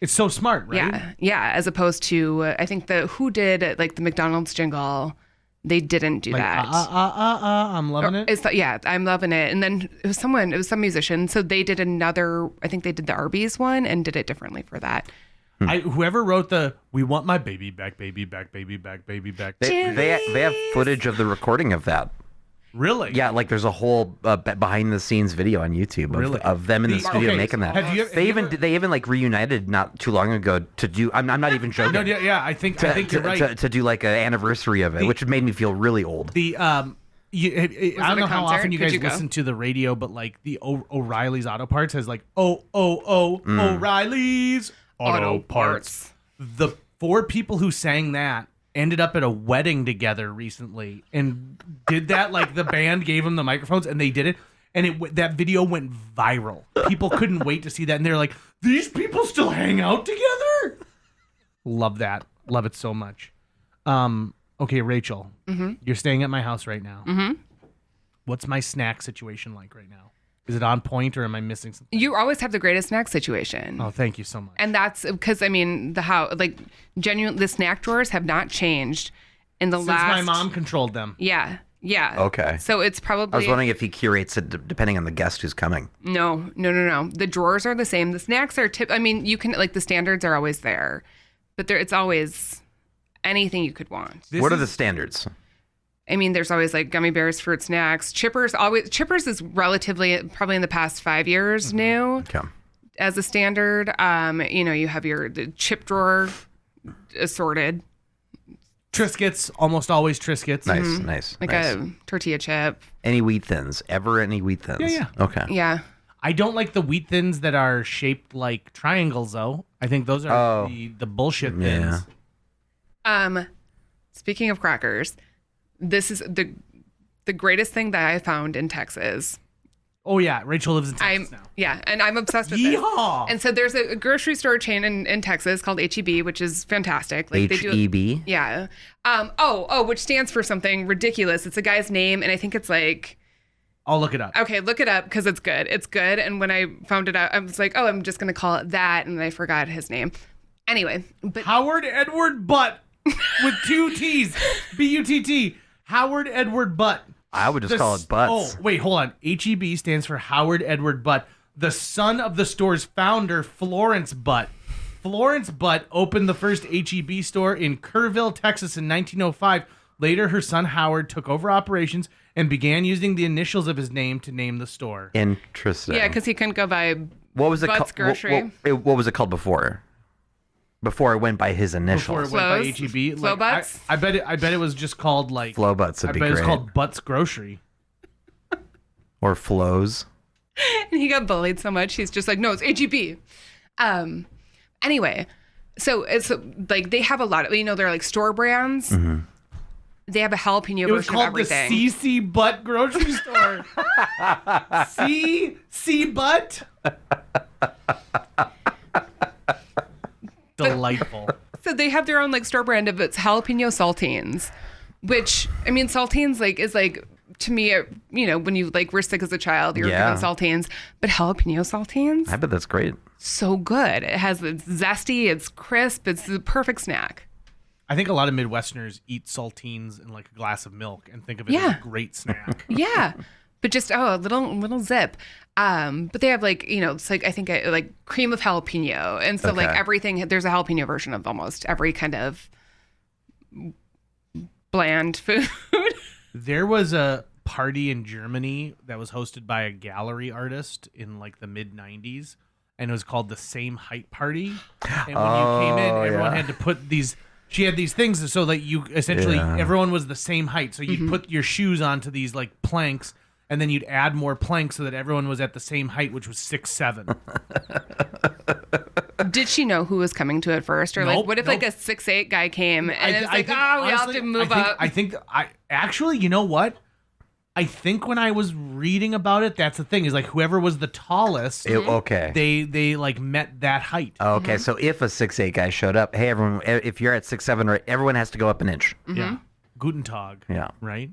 S1: It's so smart, right?
S4: Yeah. As opposed to, I think who did the McDonald's jingle, they didn't do that.
S1: I'm loving it.
S4: I'm loving it. And then it was some musician. So they did I think they did the Arby's one and did it differently for that.
S1: Whoever wrote "We want my baby back, baby back, baby back, baby back."
S3: They have footage of the recording of that.
S1: Really?
S3: Yeah, there's a whole behind the scenes video on YouTube of them in the studio making that. They even reunited not too long ago to do. I'm not even joking.
S1: No, yeah, I think you're right.
S3: To do an anniversary of it, which made me feel really old.
S1: I don't know how often you guys listen to the radio, but the O'Reilly's Auto Parts has O'Reilly's Auto Parts. The 4 people who sang that ended up at a wedding together recently and did that. The band gave them the microphones and they did it, and that video went viral. People couldn't wait to see that, and they're like, these people still hang out together. Love that. Love it so much. Okay, Rachel, you're staying at my house right now. What's my snack situation like right now? Is it on point, or am I missing something?
S4: You always have the greatest snack situation.
S1: Oh, thank you so much.
S4: And that's because, genuinely, the snack drawers have not changed in the
S1: Since
S4: last...
S1: my mom controlled them.
S4: Yeah.
S3: Okay.
S4: So it's probably...
S3: I was wondering if he curates it depending on the guest who's coming.
S4: No. The drawers are the same. The snacks are... you can... the standards are always there. But it's always anything you could want.
S3: What are the standards?
S4: There's always gummy bears, fruit snacks. Chippers is relatively, probably in the past 5 years new as a standard. You have the chip drawer assorted.
S1: Triscuits, almost always Triscuits.
S3: Nice.
S4: A tortilla chip.
S3: Any Wheat Thins? Ever any Wheat Thins?
S1: Yeah.
S3: Okay.
S4: Yeah.
S1: I don't like the Wheat Thins that are shaped like triangles, though. I think those are the bullshit thins.
S4: Speaking of crackers, this is the greatest thing that I found in Texas.
S1: Oh yeah, Rachel lives in Texas now.
S4: Yeah, and I'm obsessed with
S1: Yeehaw!
S4: this. And so there's a grocery store chain in Texas called H-E-B, which is fantastic.
S3: H-E-B?
S4: Yeah. Which stands for something ridiculous. It's a guy's name, and I think it's
S1: I'll look it up.
S4: Okay, look it up because it's good. It's good. And when I found it out, I was like, I'm just gonna call it that, and I forgot his name. Anyway, but
S1: Howard Edward Butt with 2 T's, B-U-T-T. Howard Edward Butt.
S3: I would just call it Butts.
S1: Oh, wait, hold on. H-E-B stands for Howard Edward Butt, the son of the store's founder, Florence Butt. Florence Butt opened the first H-E-B store in Kerrville, Texas in 1905. Later, her son Howard took over operations and began using the initials of his name to name the store.
S3: Interesting.
S4: yeah, because he couldn't go by
S3: What was it
S4: Butts
S3: called?
S4: Grocery.
S3: What was it called before? Before it went by his initials.
S1: Before it went by
S4: Flows?
S1: H-E-B.
S4: Flow Butts?
S1: I bet it was just called
S3: Flow Butts would be
S1: it was
S3: great.
S1: called Butts Grocery.
S3: Or Flows.
S4: And he got bullied so much, he's just like, no, it's H-E-B. Anyway, So it's like they have a lot of, they're like store brands.
S3: Mm-hmm.
S4: They have a jalapeno
S1: It was
S4: version of
S1: called
S4: everything.
S1: the CC Butt grocery store. CC Butt. Delightful.
S4: So they have their own like store brand of it's jalapeno saltines, which saltines is to me, when you were sick as a child, you're
S3: Yeah.
S4: given saltines, but jalapeno saltines,
S3: I bet that's great.
S4: so good. It has it's zesty, it's crisp, it's the perfect snack.
S1: I think a lot of Midwesterners eat saltines in like a glass of milk and think of it as
S4: Yeah.
S1: a great snack.
S4: Yeah. But just a little zip. But they have it's like I think like cream of jalapeno, and so like
S3: Okay.
S4: everything. There's a jalapeno version of almost every kind of bland food.
S1: There was a party in Germany that was hosted by a gallery artist in like the mid 90s, and it was called the Same Height Party. And when you came in, everyone
S3: yeah.
S1: had to put these. She had these things so that you essentially
S3: Yeah.
S1: everyone was the same height. So you'd put your shoes onto these like planks, and then you'd add more planks so that everyone was at the same height, which was 6'7".
S4: Did she know who was coming to it first, or
S1: Nope,
S4: what if
S1: nope.
S4: like a 6'8" guy came and it was like,
S1: think,
S4: we all have
S1: honestly,
S4: to move
S1: I think,
S4: up?
S1: I think actually, you know what? I think when I was reading about it, that's the thing is like whoever was the tallest,
S3: Okay.
S1: they like met that height.
S3: Okay, so if a 6'8" guy showed up, hey everyone, if you're at 6'7", everyone has to go up an inch.
S1: Yeah, Guten Tag.
S3: Yeah.
S1: Right.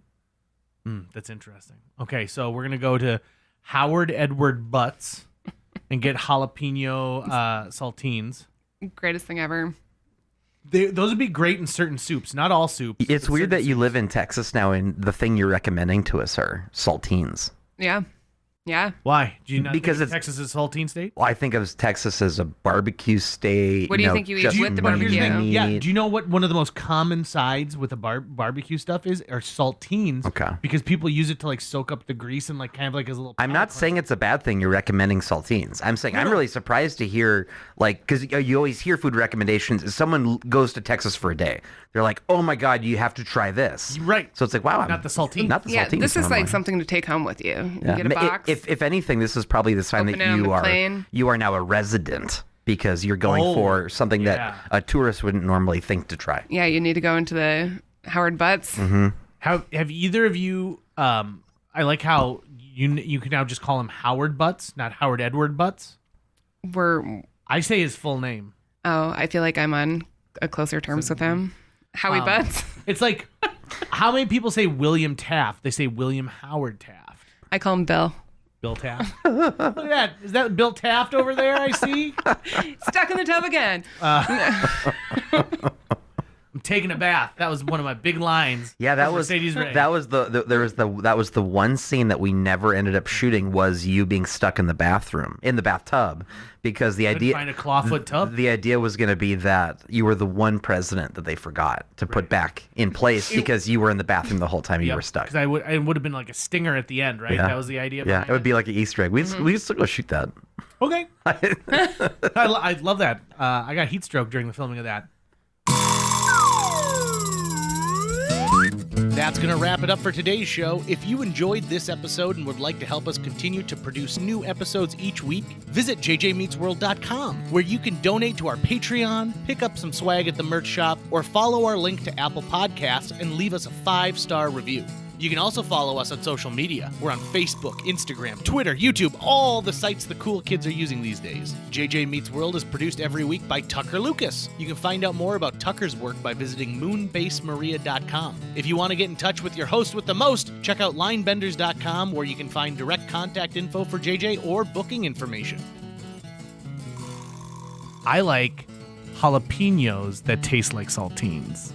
S1: That's interesting. Okay, so we're gonna go to Howard Edward Butts and get jalapeno saltines.
S4: Greatest thing ever.
S1: Those would be great in certain soups, not all soups.
S3: It's
S1: but
S3: weird that
S1: certain
S3: you
S1: soups.
S3: live in Texas now, and the thing you're recommending to us are saltines.
S4: Yeah. Yeah.
S1: Why? Do you not
S3: Because
S1: think
S3: it's-
S1: Texas is a saltine state?
S3: Well, I think of Texas as a barbecue state.
S4: What do you think you eat
S3: just
S4: with the
S1: But here's the
S4: barbecue?
S1: thing. Yeah.
S3: meat.
S1: Do you know what one of the most common sides with the barbecue stuff is? Are saltines.
S3: Okay.
S1: Because people use it to like soak up the grease and like kind of like as a little.
S3: I'm not saying it's a bad thing you're recommending saltines. I'm saying I'm really surprised to hear, like, because you always hear food recommendations. If someone goes to Texas for a day, they're like, oh my God, you have to try this.
S1: Right.
S3: So it's like, wow.
S1: Not the saltines.
S3: Not the
S4: Yeah,
S3: saltines.
S4: this is
S3: I'm
S4: like something to take home with you. You
S3: Yeah.
S4: get a box.
S3: If anything, this is probably the sign
S4: Open
S3: that
S4: it on the
S3: you are
S4: plane.
S3: now a resident because you're going
S1: Oh,
S3: for something
S1: yeah.
S3: that a tourist wouldn't normally think to try.
S4: Yeah, you need to go into the Howard Butts.
S3: Mm-hmm.
S1: Have either of you? I like how you can now just call him Howard Butts, not Howard Edward Butts. I say his full name.
S4: I feel like I'm on a closer terms with him. Howie Butts.
S1: It's like how many people say William Taft? They say William Howard Taft.
S4: I call him Bill.
S1: Bill Taft. Look at that. Is that Bill Taft over there? I see.
S4: Stuck in the tub again.
S1: I'm taking a bath. That was one of my big lines.
S3: Yeah, that
S1: of
S3: was
S1: Mercedes-Ray.
S3: that was the one scene that we never ended up shooting was you being stuck in the bathtub because the
S1: Couldn't
S3: idea
S1: find a clawfoot tub.
S3: the idea was going to be that you were the one president that they forgot to put back in place because you were in the bathroom the whole time you were stuck.
S1: Because it would have been like a stinger at the end, right?
S3: Yeah.
S1: That was the idea.
S3: Yeah,
S1: behind
S3: it would be like an Easter egg. We could still go shoot that.
S1: Okay. I love that. I got heat stroke during the filming of that. That's going to wrap it up for today's show. If you enjoyed this episode and would like to help us continue to produce new episodes each week, visit jjmeetsworld.com, where you can donate to our Patreon, pick up some swag at the merch shop, or follow our link to Apple Podcasts and leave us a 5-star review. You can also follow us on social media. We're on Facebook, Instagram, Twitter, YouTube, all the sites the cool kids are using these days. JJ Meets World is produced every week by Tucker Lucas. You can find out more about Tucker's work by visiting moonbasemaria.com. If you want to get in touch with your host with the most, check out linebenders.com, where you can find direct contact info for JJ or booking information. I like jalapenos that taste like saltines.